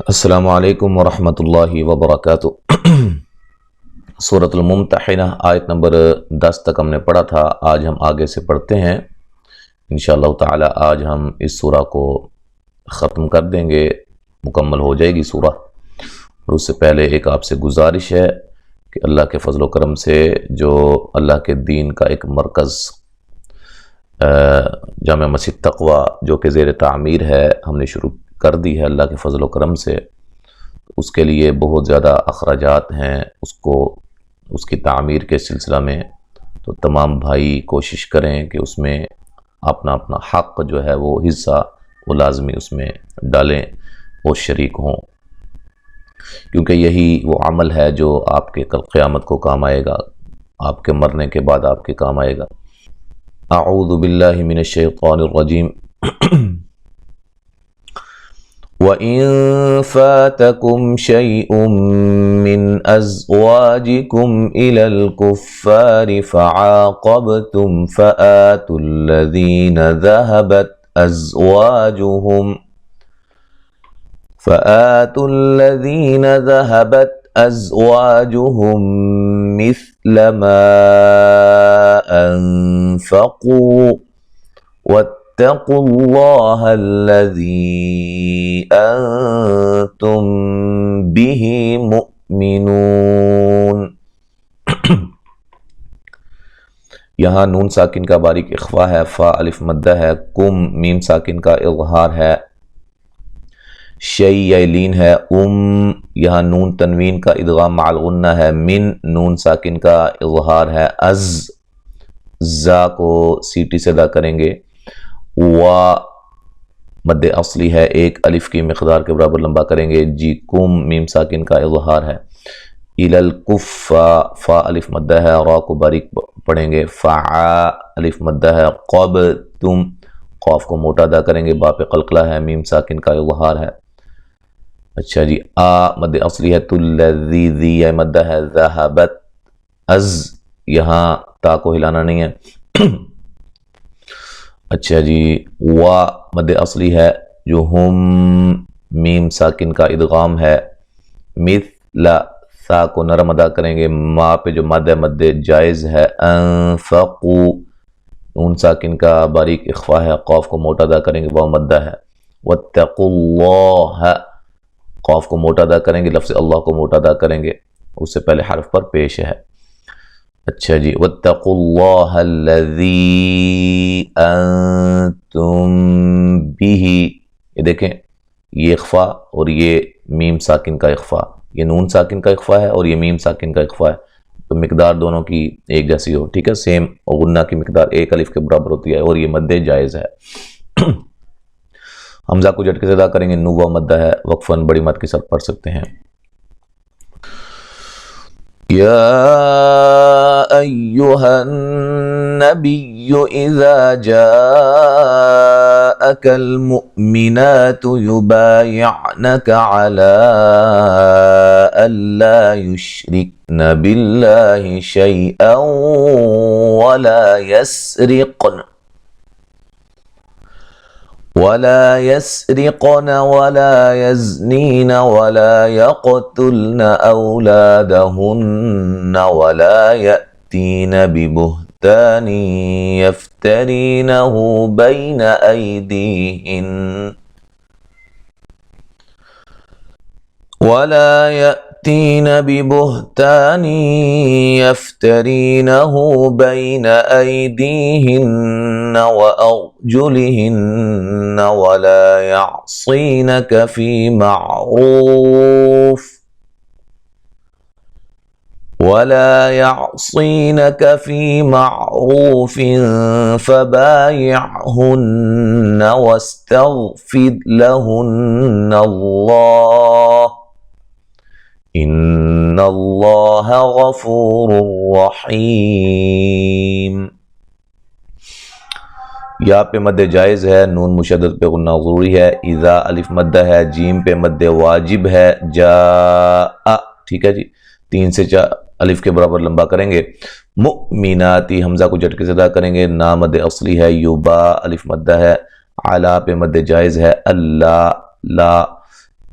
السلام علیکم ورحمۃ اللہ وبرکاتہ۔ سورۃ الممتحنہ آیت نمبر 10 تک ہم نے پڑھا تھا۔ آج ہم آگے سے پڑھتے ہیں انشاءاللہ تعالی۔ آج ہم اس سورہ کو ختم کر دیں گے، مکمل ہو جائے گی سورہ۔ اور اس سے پہلے ایک آپ سے گزارش ہے کہ اللہ کے فضل و کرم سے جو اللہ کے دین کا ایک مرکز جامع مسجد تقویٰ جو کہ زیر تعمیر ہے، ہم نے شروع کر دی ہے اللہ کے فضل و کرم سے۔ اس کے لیے بہت زیادہ اخراجات ہیں اس کی تعمیر کے سلسلہ میں، تو تمام بھائی کوشش کریں کہ اس میں اپنا اپنا حق جو ہے وہ حصہ وہ لازمی اس میں ڈالیں اور شریک ہوں، کیونکہ یہی وہ عمل ہے جو آپ کے کل قیامت کو کام آئے گا، آپ کے مرنے کے بعد آپ کے کام آئے گا۔ اعوذ باللہ من الشیطان الرجیم۔ وَإِن فَاتَكُمْ شَيْءٌ مِّنْ أَزْوَاجِكُمْ إِلَى الْكُفَّارِ فَعَاقَبْتُمْ فَآتُوا الَّذِينَ ذَهَبَتْ أَزْوَاجُهُمْ مِثْلَ مَا أَنفَقُوا وَاتَّقُوا اللَّهَ الَّذِي أَنتُم بِهِ مُؤْمِنُونَ۔ یہاں نون ساکن کا باریک اخفا ہے، فا الف مدہ ہے، کم میم ساکن کا اظہار ہے، شی لین ہے، یہاں نون تنوین کا ادغام مع الغنہ ہے، من نون ساکن کا اظہار ہے، زا کو سیٹی سے ادا کریں گے، مد اصلی ہے، ایک الف کی مقدار کے برابر لمبا کریں گے، جی کم میم ساکن کا اظہار ہے، الکفا فا الف مدہ ہے، را کو باریک پڑھیں گے، فعا الف مدہ ہے، قب تم قاف کو موٹا ادا کریں گے، با پہ قلقلہ ہے، میم ساکن کا اظہار ہے۔ اچھا جی، مد اصلی ہے، تلذی ذی مدہ ہے، ذہبت یہاں تا کو ہلانا نہیں ہے۔ اچھا جی، مد اصلی ہے، جو ہم میم ساکن کا ادغام ہے، مثل سا کو نرم ادا کریں گے، ما پہ جو مد ہے مد جائز ہے، انفقو نون ساکن کا باریک اخفا ہے، قاف کو موٹا ادا کریں گے، وہ مدہ ہے، واتقوا اللہ قاف کو موٹا ادا کریں گے، لفظ اللہ کو موٹا ادا کریں گے، اس سے پہلے حرف پر پیش ہے۔ اچھا جی، واتقوا اللہ الذی انتم بہ، یہ دیکھیں یہ اخفا اور یہ میم ساکن کا اخفا، یہ نون ساکن کا اخفا ہے اور یہ میم ساکن کا اخفا ہے، تو مقدار دونوں کی ایک جیسی ہو، ٹھیک ہے، سیم غنہ کی مقدار ایک الف کے برابر ہوتی ہے، اور یہ مد جائز ہے۔ حمزہ کو جھٹکے سے ادا کریں گے، نو مدہ ہے، وقفاً بڑی مد کے ساتھ پڑھ سکتے ہیں۔ یا ایہا النبی اذا جاءک المؤمنات یبایعنک علی الا یشرکن باللہ شیئا ولا يسرقن ولا يزنين ولا يقتلن أولادهن ولا يأتين ببهتان يفترينه بين أيديهن وأرجلهن ولا يعصينك في معروف فبايعهن واستغفر لهن الله ان اللہ غفور رحیم۔ یا پہ مد جائز ہے، نون مشدد پہ غنہ ضروری ہے، اذا الف مدہ ہے، جیم پہ مد واجب ہے، جاء ٹھیک ہے جی، 3 سے 4 الف کے برابر لمبا کریں گے، مؤمناتی حمزہ کو جھٹکے سے ادا کریں گے، نا مد اصلی ہے، یوبا الف مدہ ہے، علا پہ مد جائز ہے، اللہ لا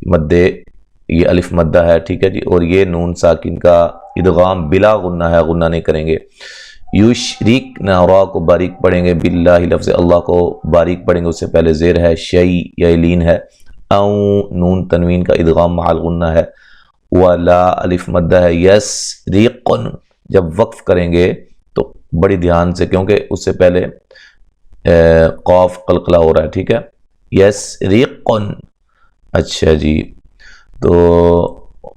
مد یہ الف مدہ ہے، ٹھیک ہے جی، اور یہ نون ساکن کا ادغام بلا غنہ ہے، غنہ نہیں کریں گے۔ یشرک نہ را کو باریک پڑھیں گے، باللہ لفظ اللہ کو باریک پڑھیں گے، اس سے پہلے زیر ہے، شیء یا لین ہے، او نون تنوین کا ادغام مع الغنہ ہے، ولا الف مدہ ہے، یسرقن جب وقف کریں گے تو بڑی دھیان سے، کیونکہ اس سے پہلے قاف قلقلہ ہو رہا ہے، ٹھیک ہے، یسرقن، اچھا جی، تو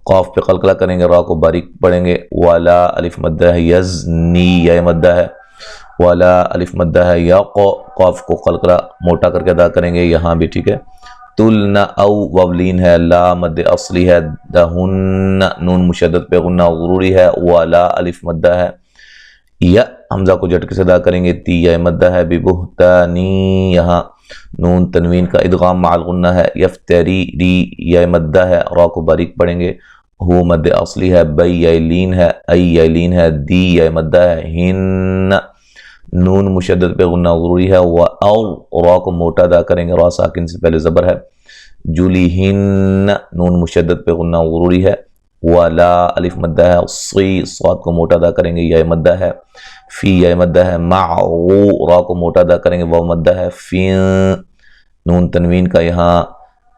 قاف پہ قلقلہ کریں گے، را کو باریک پڑھیں گے، والا الف مدہ ہے، یزنی یا مدہ ہے، والا الف مدہ ہے، یا قاف کو قلقلہ موٹا کر کے ادا کریں گے یہاں بھی، ٹھیک ہے، تلن او وولین ہے، لا مد اصلی ہے، دہن نون مشدد پہ غنہ غروری ہے، والا الف مدہ ہے، یا حمزہ کو جھٹکے سے ادا کریں گے، تی یا مدہ ہے، ببہتانی یہاں نون تنوین کا ادغام مع الغنہ ہے، یفتری ری یا مدہ ہے، را کو باریک پڑھیں گے، ہو مد اصلی ہے، بی یا لین ہے، ای یا لین ہے، دی یا مدہ ہے، ہن نون مشدد پہ غنہ ضروری ہے، اور را کو موٹا ادا کریں گے، را ساکن سے پہلے زبر ہے، جولی ہن نون مشدد پہ غنہ ضروری ہے، ولا الف مدہ ہے، صی صاد کو موٹا ادا کریں گے، یا مدہ ہے، فی یا مدہ ہے، معو را کو موٹا ادا کریں گے، واو مدہ ہے، فی نون تنوین کا یہاں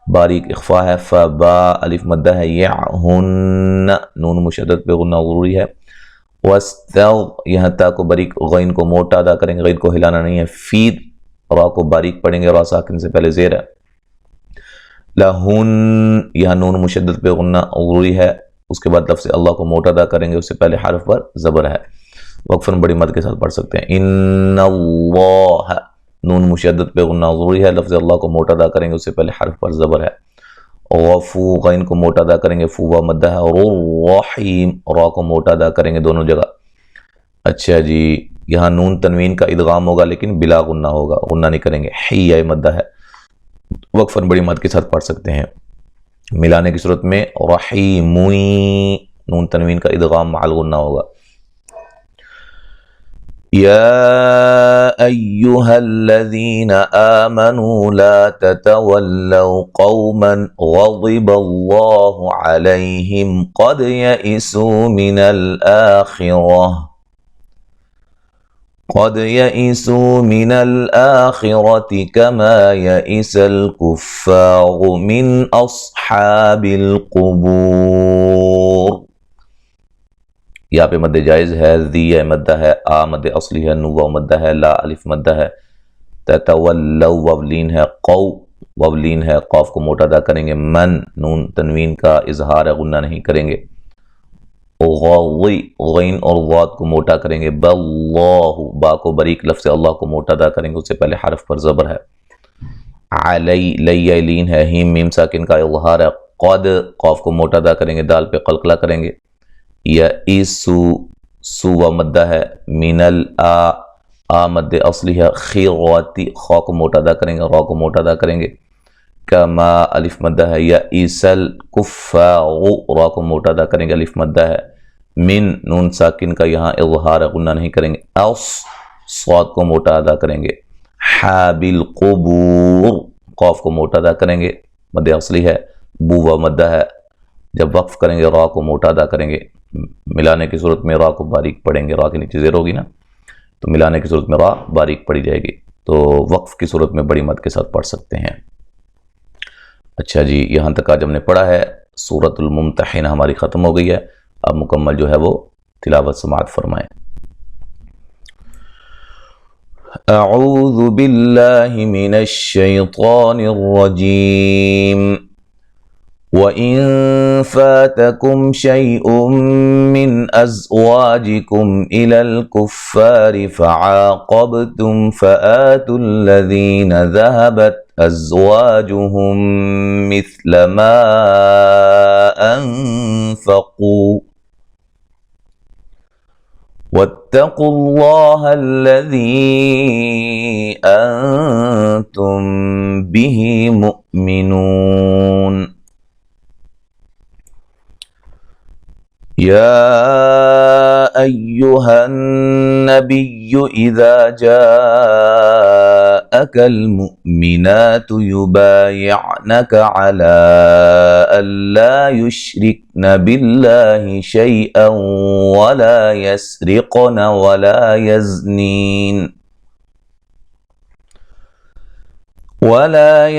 باریک اخفا ہے، فبا الف مدہ ہے، یعہن نون مشدد پہ غنہ ضروری ہے، وستغ یہاں تا کو باریک غین کو موٹا ادا کریں گے، غین کو ہلانا نہیں ہے، فید را کو باریک پڑھیں گے، را ساکن سے پہلے زیر ہے، لہن یہاں نون مشدد پہ غنہ ضروری ہے، اس کے بعد لفظ اللہ کو موٹا ادا کریں گے، اس سے پہلے حرف پر زبر ہے، وقفاً بڑی مد کے ساتھ پڑھ سکتے ہیں، ان اللہ نون مشدد پہ غنہ ضروری ہے، لفظ اللہ کو موٹا ادا کریں گے، اس سے پہلے حرف پر زبر ہے، غفو غین کو موٹا ادا کریں گے، فو مدہ ہے، اور الرحیم را کو موٹا ادا کریں گے دونوں جگہ، اچھا جی، یہاں نون تنوین کا ادغام ہوگا لیکن بلا غنہ ہوگا، غنہ نہیں کریں گے، حی یا مدہ ہے، وقفاً بڑی مد کے ساتھ پڑھ سکتے ہیں، ملانے کی صورت میں رحیموی نون تنوین کا ادغام مع الغنہ ہوگا، یا ایہا الذین آمنوا لا تتولوا قوما غضب اللہ علیہم قد یئسوا من الآخرة كما يئس الكفار من أصحاب القبور، یہاں پہ مد جائز ہے، ذی مدہ ہے، آ مد اصلی ہے، نو واو مدہ ہے، لا الف مدہ ہے، تتولوا وولین ہے، قو وولین ہے، قاف کو موٹا ادا کریں گے، من نون تنوین کا اظہار ہے، غنہ نہیں کریں گے، غوی غین اور ضاد کو موٹا کریں گے، باللہ با کو باریک لفظ اللہ کو موٹا ادا کریں گے، اس سے پہلے حرف پر زبر ہے، علی لی لین ہے، ہیم میم ساکن کا اظہار ہے، قد قاف کو موٹا ادا کریں گے، دال پہ قلقلہ کریں گے، یا ایسو سو مدہ ہے، من آ مد اصلی ہے، خیرواتی خا کو موٹا ادا کریں گے، را کو موٹا ادا کریں گے، کما الف مدہ ہے، یا ایسل کفار را کو موٹا ادا کریں گے، الف مدہ ہے، من نون ساکن کا یہاں اظہار غنہ نہیں کریں گے، اوس صاد کو موٹا ادا کریں گے، حابل قبور قاف کو موٹا ادا کریں گے، مد اصلی ہے، بو و مدہ ہے، جب وقف کریں گے را کو موٹا ادا کریں گے، ملانے کی صورت میں را کو باریک پڑھیں گے، را کے نیچے زیر ہوگی نا، تو ملانے کی صورت میں را باریک پڑھی جائے گی، تو وقف کی صورت میں بڑی مد کے ساتھ پڑھ سکتے ہیں۔ اچھا جی، یہاں تک آج ہم نے پڑھا ہے، سورۃ الممتحنہ ہماری ختم ہو گئی ہے، اب مکمل جو ہے وہ تلاوت سماعت فرمائیں۔ اعوذ باللہ من الشیطان الرجیم، وَإِن فَاتَكُمْ شَيْءٌ مِّنْ أَزْوَاجِكُمْ إِلَى الْكُفَّارِ فَعَاقَبْتُمْ فَآتُوا الَّذِينَ ذَهَبَتْ أَزْوَاجُهُم مِّثْلَ مَا أَنفَقُوا وَاتَّقُوا اللَّهَ الَّذِي أَنتُم بِهِ مُؤْمِنُونَ۔ يا أيها النبي إذا جاءك جاءك المؤمنات يبايعنك على ألا يشركن بالله شيئا ولا يسرقن ولا يزنين ولا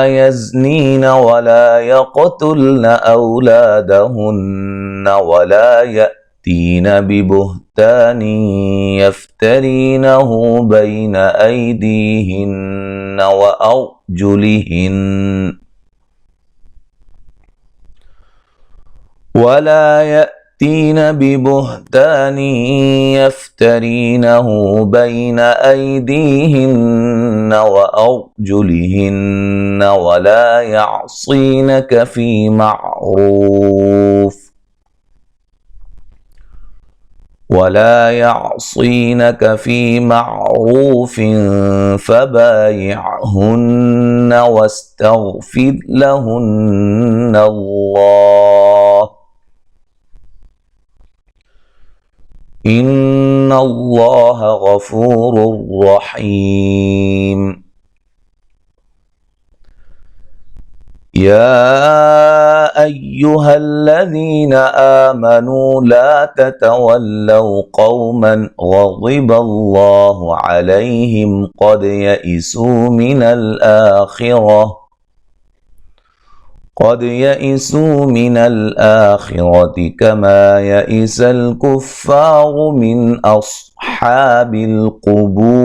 يزنين ولا يقتلن أولادهن ولا يأتين ببهتان يفترينه بين أيديهن وأرجلهن ولا يعصينك في معروف فبايعهن واستغفر لهن الله إن الله غفور رحيم. يا أيها الذين آمنوا لا تتولوا قوما غضب الله عليهم قد يئسوا من الآخرة كما يئس الكفار من أصحاب القبور.